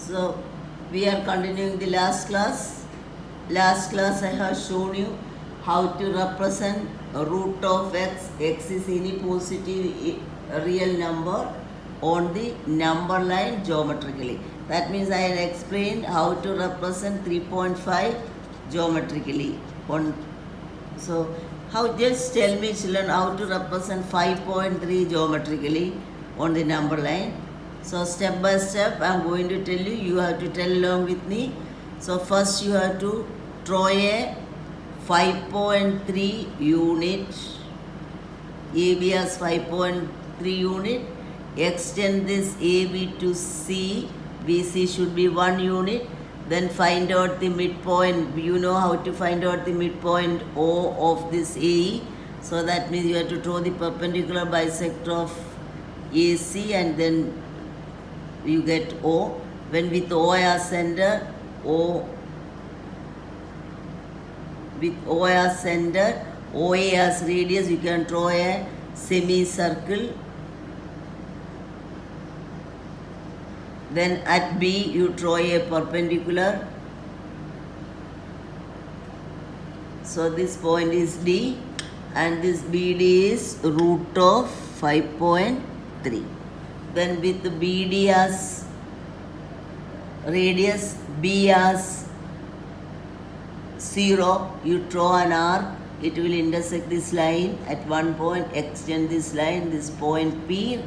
So we are continuing the last class. Last class I have shown you how to represent a root of x. X is any positive real number on the number line geometrically. That means I have explained how to represent 3.5 geometrically. So how, just tell me children how to represent 5.3 geometrically on the number line. So step by step I am going to tell you. You have to tell along with me. So first you have to draw a 5.3 unit. AB as 5.3 unit. Extend this AB to C. BC should be 1 unit. Then find out the midpoint. You know how to find out the midpoint O of this AE. So that means you have to draw the perpendicular bisector of AC and then you get O. When with O as center, O with O as center, OA as radius, you can draw a semicircle. Then at B you draw a perpendicular. So this point is D and this BD is root of 5.3. Then with BD as radius, B as 0, you draw an arc. It will intersect this line at one point, extend this line, this point P.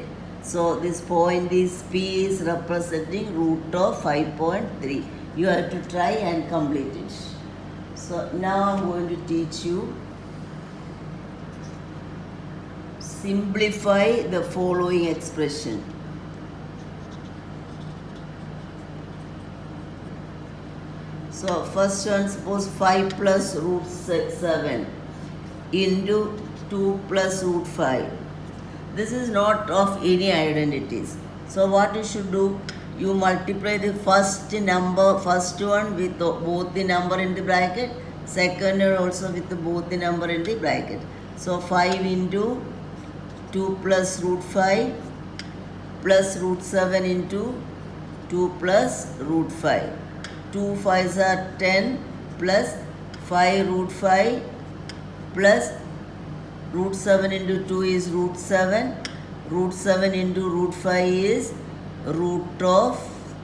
So this point is P is representing root of 5.3. You have to try and complete it. So now I'm going to teach you. Simplify the following expression. So first one, suppose 5 plus root 7 into 2 plus root 5. This is not of any identities. So what you should do, you multiply the first one with both the number in the bracket, second one also with both the number in the bracket. So 5 into 2 plus root 5 plus root 7 into 2 plus root 5. 2 5s are 10 plus 5 root 5 plus root 7 into 2 is root 7. Root 7 into root 5 is root of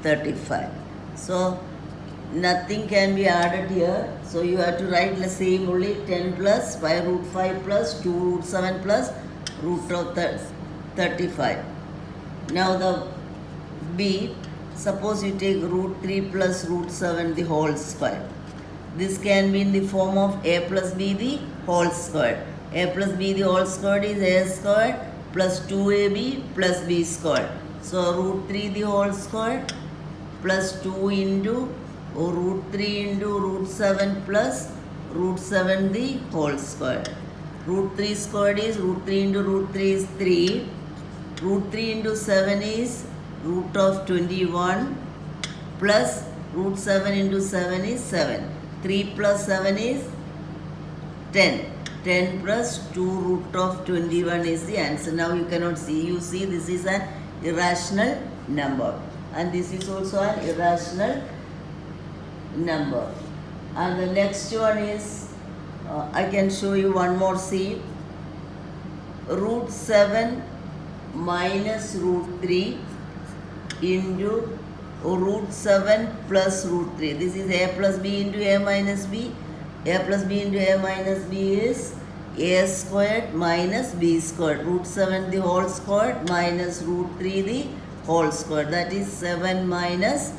35. So nothing can be added here. So you have to write the same only 10 plus 5 root 5 plus 2 root 7 plus root of 35. Now the B, suppose you take root 3 plus root 7 the whole square. This can be in the form of A plus B the whole square. A plus B the whole square is A squared plus 2AB plus B squared. So root 3 the whole square plus 2 into root 3 into root 7 plus root 7 the whole square. Root 3 squared is root 3 into root 3 is 3. Root 3 into 7 is root of 21 plus root 7 into 7 is 7. 3 plus 7 is 10. 10 plus 2 root of 21 is the answer. Now you cannot see. You see this is an irrational number. And this is also an irrational number. And the next one is, I can show you one more. See, root 7 minus root 3 into root 7 plus root 3. This is A plus B into A minus B. A plus B into A minus B is A squared minus B squared. Root 7 the whole squared minus root 3 the whole squared. That is 7 minus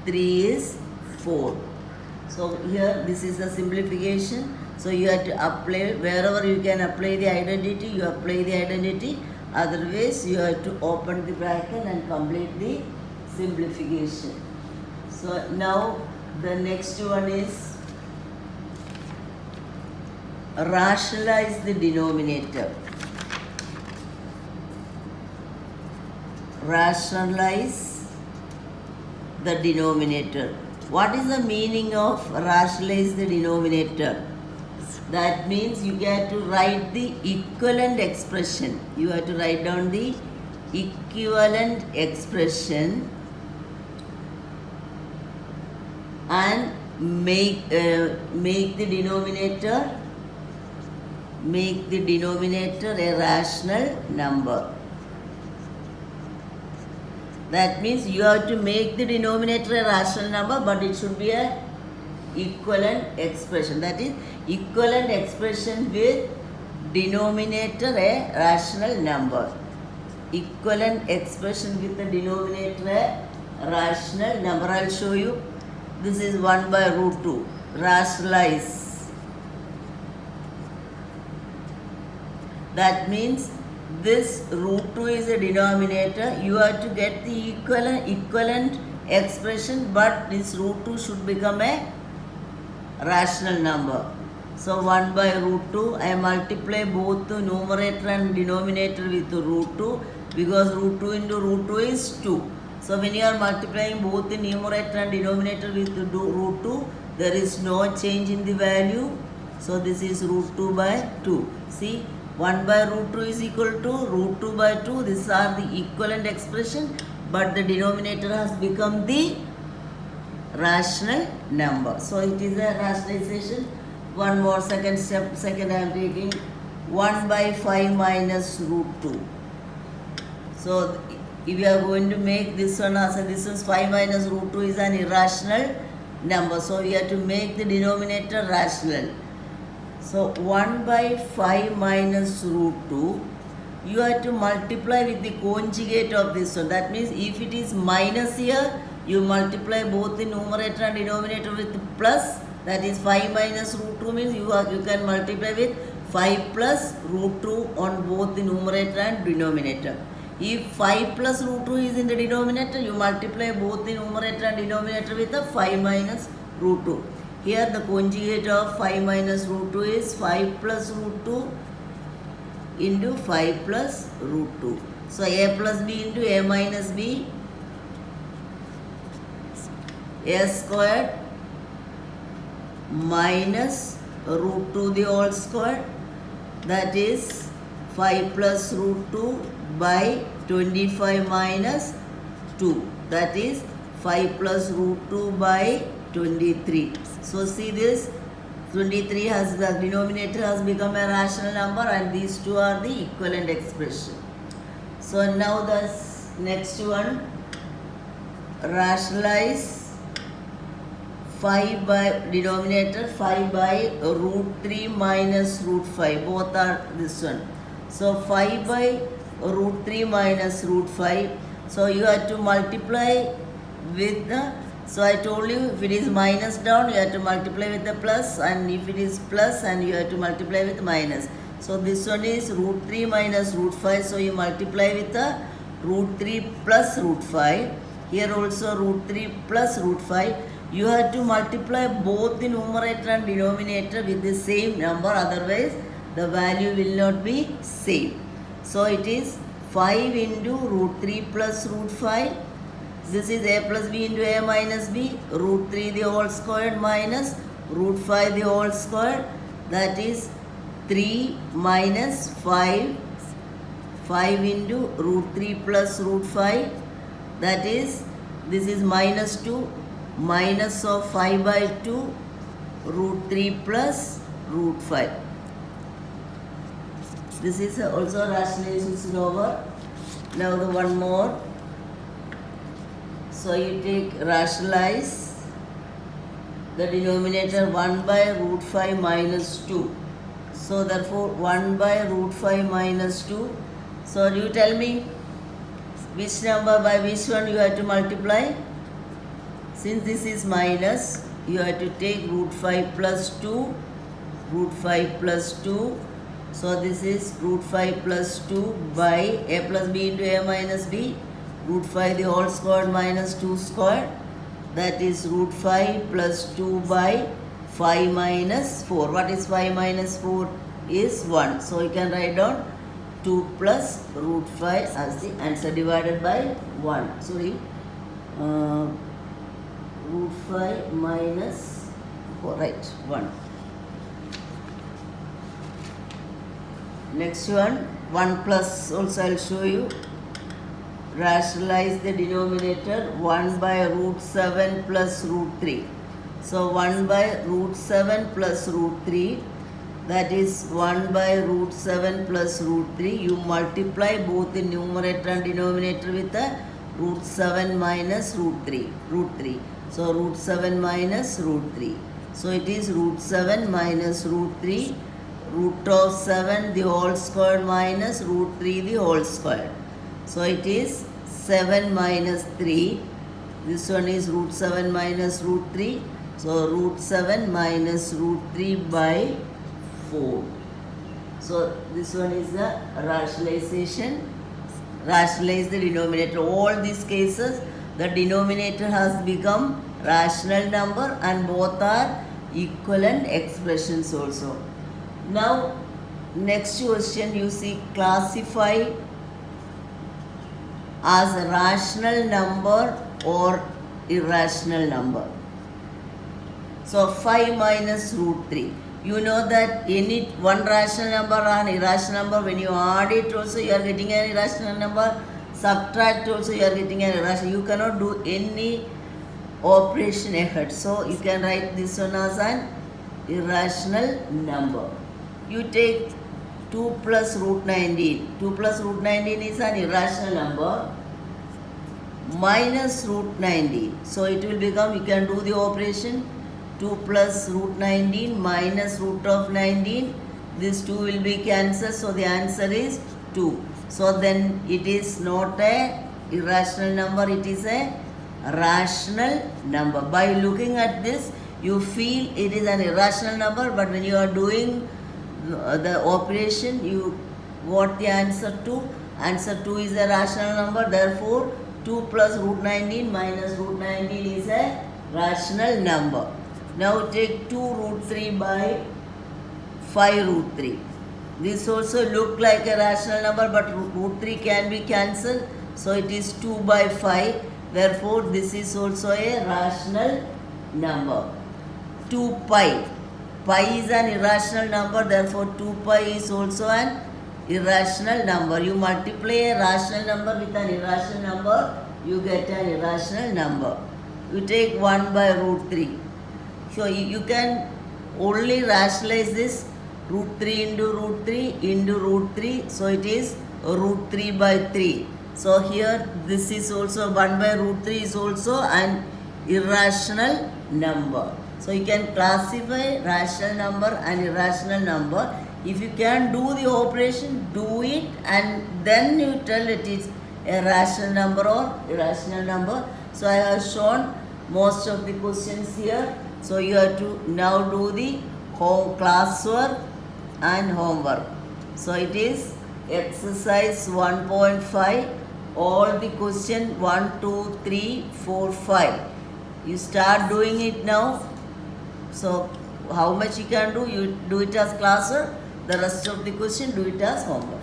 3 is 4. So here this is the simplification. So you have to apply, wherever you can apply the identity, you apply the identity. Otherwise you have to open the bracket and complete the simplification. So now the next one is rationalize the denominator. Rationalize the denominator. What is the meaning of rationalize the denominator? That means you have to write the equivalent expression. You have to write down the equivalent expression and make the denominator a rational number. That means you have to make the denominator a rational number, but it should be a equivalent expression. That is equivalent expression with denominator a rational number. Equivalent expression with the denominator a rational number. I'll show you. This is 1 by root 2. Rationalize. That means this root 2 is a denominator. You have to get the equivalent expression, but this root 2 should become a rational number. So 1 by root 2, I multiply both the numerator and denominator with the root 2, because root 2 into root 2 is 2. So when you are multiplying both the numerator and denominator with the root 2, there is no change in the value. So this is root 2 by 2. See, 1 by root 2 is equal to root 2 by 2. These are the equivalent expression, but the denominator has become the rational number. So it is a rationalization. One more second step. Second I am taking 1 by 5 minus root 2. So if you are going to make this one as this is 5 minus root 2 is an irrational number. So we have to make the denominator rational. So 1 by 5 minus root 2, you have to multiply with the conjugate of this one. That means if it is minus here, you multiply both the numerator and denominator with plus. That is 5 minus root 2 means you can multiply with 5 plus root 2 on both the numerator and denominator. If 5 plus root 2 is in the denominator, you multiply both the numerator and denominator with the 5 minus root 2. Here the conjugate of 5 minus root 2 is 5 plus root 2 into 5 plus root 2. So a plus b into a minus b, a squared minus root 2 the whole square, that is 5 plus root 2 by 25 minus 2, that is 5 plus root 2 by 23. So see this, 23 has the denominator has become a rational number, and these two are the equivalent expression. So now the next one, rationalize 5 by denominator 5 by root 3 minus root 5, both are this one. So 5 by root 3 minus root 5, so you have to multiply with the, so I told you if it is minus down you have to multiply with the plus, and if it is plus and you have to multiply with minus. So this one is root 3 minus root 5, so you multiply with the root 3 plus root 5. Here also root 3 plus root 5. You have to multiply both the numerator and denominator with the same number, otherwise the value will not be same. So it is 5 into root 3 plus root 5. This is a plus b into a minus b, root 3 the whole squared minus root 5 the whole squared, that is 3 minus 5, 5 into root 3 plus root 5, that is, this is minus 2, minus of 5 by 2, root 3 plus root 5. This is also rationalization over. Now the one more. So you take rationalize the denominator 1 by root 5 minus 2. So therefore 1 by root 5 minus 2. So you tell me which number by which one you have to multiply. Since this is minus, you have to take root 5 plus 2, root 5 plus 2. So this is root 5 plus 2 by a plus b into a minus b, root 5 the whole squared minus 2 squared, that is root 5 plus 2 by 5 minus 4. What is 5 minus 4 is 1. So you can write down 2 plus root 5 as the answer divided by 1. Sorry, root 5 minus 4, right, 1. Next one, 1 plus also I will show you. Rationalize the denominator 1 by root 7 plus root 3. So 1 by root 7 plus root 3, that is 1 by root 7 plus root 3. You multiply both the numerator and denominator with the root 7 minus root 3. So root 7 minus root 3. So it is root 7 minus root 3, root of 7 the whole square minus root 3 the whole square. So it is 7 minus 3. This one is root 7 minus root 3. So root 7 minus root 3 by 4. So this one is the rationalization. Rationalize the denominator. All these cases, the denominator has become rational number and both are equivalent expressions also. Now, next question you see, classify as a rational number or irrational number. So 5 minus root 3. You know that any one rational number and irrational number, when you add it also you are getting an irrational number, subtract also you are getting an irrational. You cannot do any operation ahead. So you can write this one as an irrational number. You take 2 plus root 19. 2 plus root 19 is an irrational number minus root 19. So it will become, you can do the operation, 2 plus root 19 minus root of 19. This 2 will be cancelled. So the answer is 2. So then it is not a irrational number, it is a rational number. By looking at this, you feel it is an irrational number, but when you are doing the operation, you got the answer 2. Answer 2 is a rational number. Therefore, 2 plus root 19 minus root 19 is a rational number. Now take 2 root 3 by 5 root 3. This also look like a rational number, but root 3 can be cancelled. So it is 2 by 5. Therefore, this is also a rational number. 2 pi. Pi is an irrational number. Therefore, 2 pi is also an irrational number. You multiply a rational number with an irrational number, you get an irrational number. You take 1 by root 3. So you can only rationalize this, root 3 into root 3 into root 3. So it is root 3 by 3. So here this is also 1 by root 3 is also an irrational number. So you can classify rational number and irrational number. If you can do the operation, do it, and then you tell it is a rational number or irrational number. So I have shown most of the questions here. So you have to now do the home classwork and homework. So it is exercise 1.5. All the question 1, 2, 3, 4, 5. You start doing it now. So how much you can do, you do it as classwork. The rest of the question do it as homework.